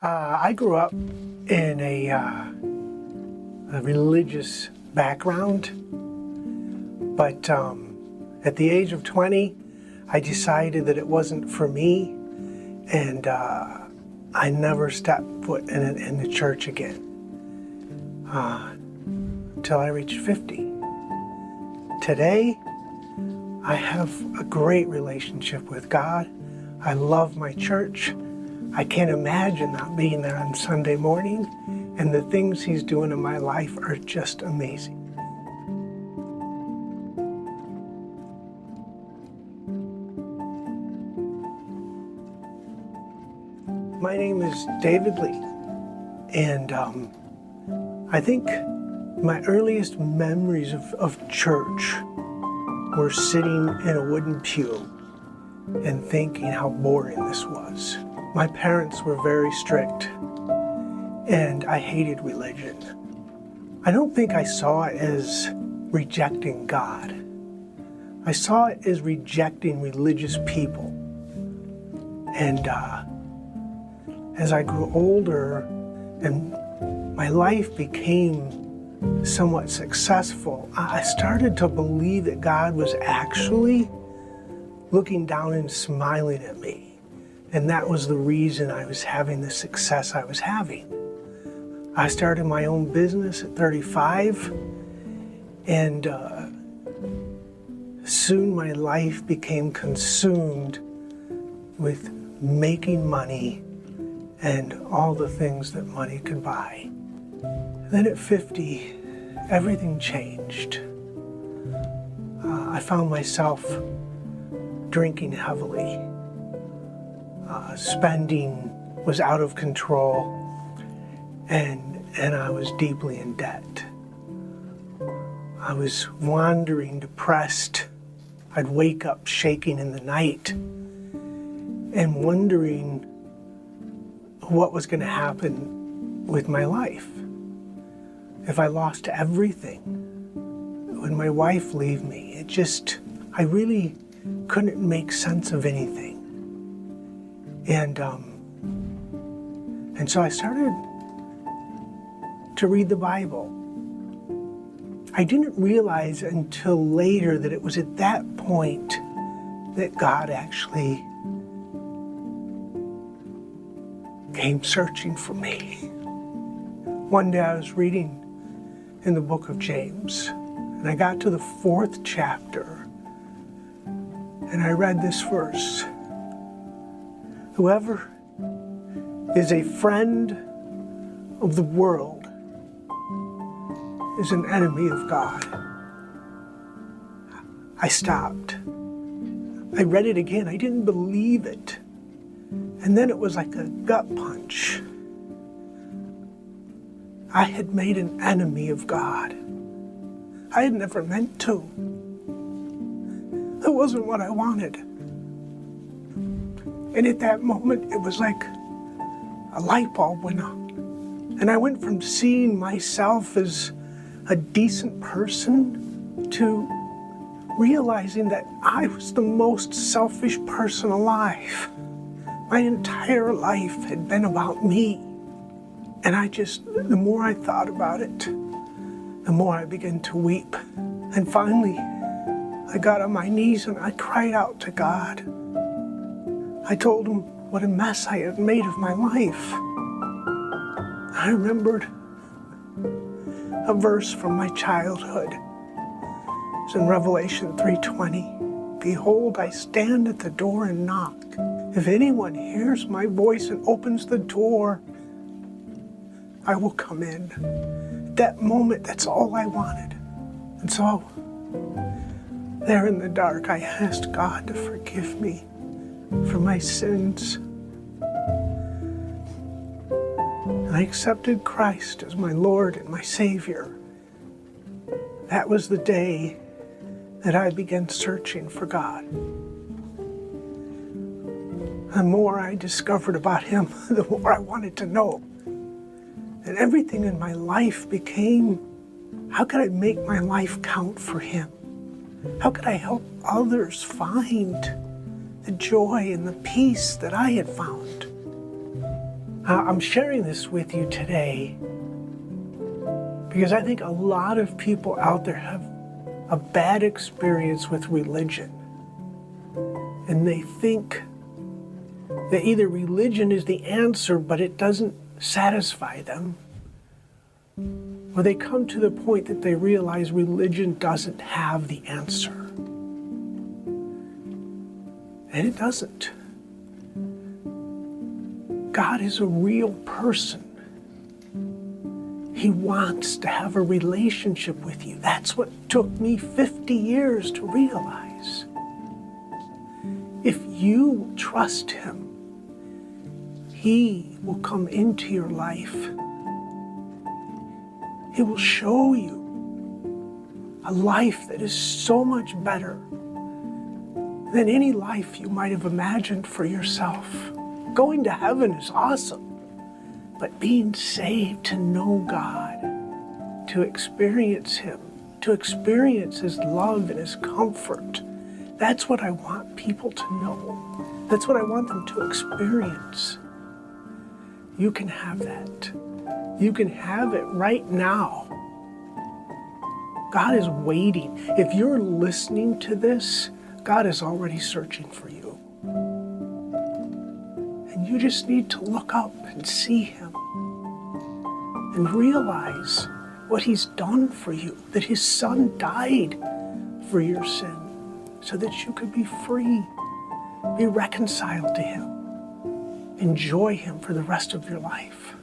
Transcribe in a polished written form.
I grew up in a religious background, but at the age of 20, I decided that it wasn't for me, and I never stepped foot in the church again until I reached 50. Today, I have a great relationship with God. I love my church. I can't imagine not being there on Sunday morning, and the things He's doing in my life are just amazing. My name is David Lee, and I think my earliest memories of church were sitting in a wooden pew and thinking how boring this was. My parents were very strict, and I hated religion. I don't think I saw it as rejecting God. I saw it as rejecting religious people. And as I grew older and my life became somewhat successful, I started to believe that God was actually looking down and smiling at me. And that was the reason I was having the success I was having. I started my own business at 35, and soon my life became consumed with making money and all the things that money could buy. Then at 50, everything changed. I found myself drinking heavily. Spending was out of control, and I was deeply in debt. I was wandering, depressed. I'd wake up shaking in the night and wondering what was going to happen with my life. If I lost everything, would my wife leave me? I really couldn't make sense of anything. And so I started to read the Bible. I didn't realize until later that it was at that point that God actually came searching for me. One day I was reading in the book of James, and I got to the 4th chapter, and I read this verse. Whoever is a friend of the world is an enemy of God. I stopped. I read it again. I didn't believe it. And then it was like a gut punch. I had made an enemy of God. I had never meant to. It wasn't what I wanted. And at that moment, it was like a light bulb went on. And I went from seeing myself as a decent person to realizing that I was the most selfish person alive. My entire life had been about me. And the more I thought about it, the more I began to weep. And finally, I got on my knees and I cried out to God. I told Him what a mess I had made of my life. I remembered a verse from my childhood. It's in Revelation 3:20. Behold, I stand at the door and knock. If anyone hears my voice and opens the door, I will come in. At that moment, that's all I wanted. And so, there in the dark, I asked God to forgive me for my sins. And I accepted Christ as my Lord and my Savior. That was the day that I began searching for God. The more I discovered about Him, the more I wanted to know. And everything in my life became, how could I make my life count for Him? How could I help others find the joy and the peace that I had found? I'm sharing this with you today because I think a lot of people out there have a bad experience with religion. And they think that either religion is the answer, but it doesn't satisfy them, or they come to the point that they realize religion doesn't have the answer. And it doesn't. God is a real person. He wants to have a relationship with you. That's what took me 50 years to realize. If you trust Him, He will come into your life. He will show you a life that is so much better than any life you might have imagined for yourself. Going to heaven is awesome, but being saved, to know God, to experience Him, to experience His love and His comfort, that's what I want people to know. That's what I want them to experience. You can have that. You can have it right now. God is waiting. If you're listening to this, God is already searching for you. And you just need to look up and see Him and realize what He's done for you, that His Son died for your sin so that you could be free, be reconciled to Him, enjoy Him for the rest of your life.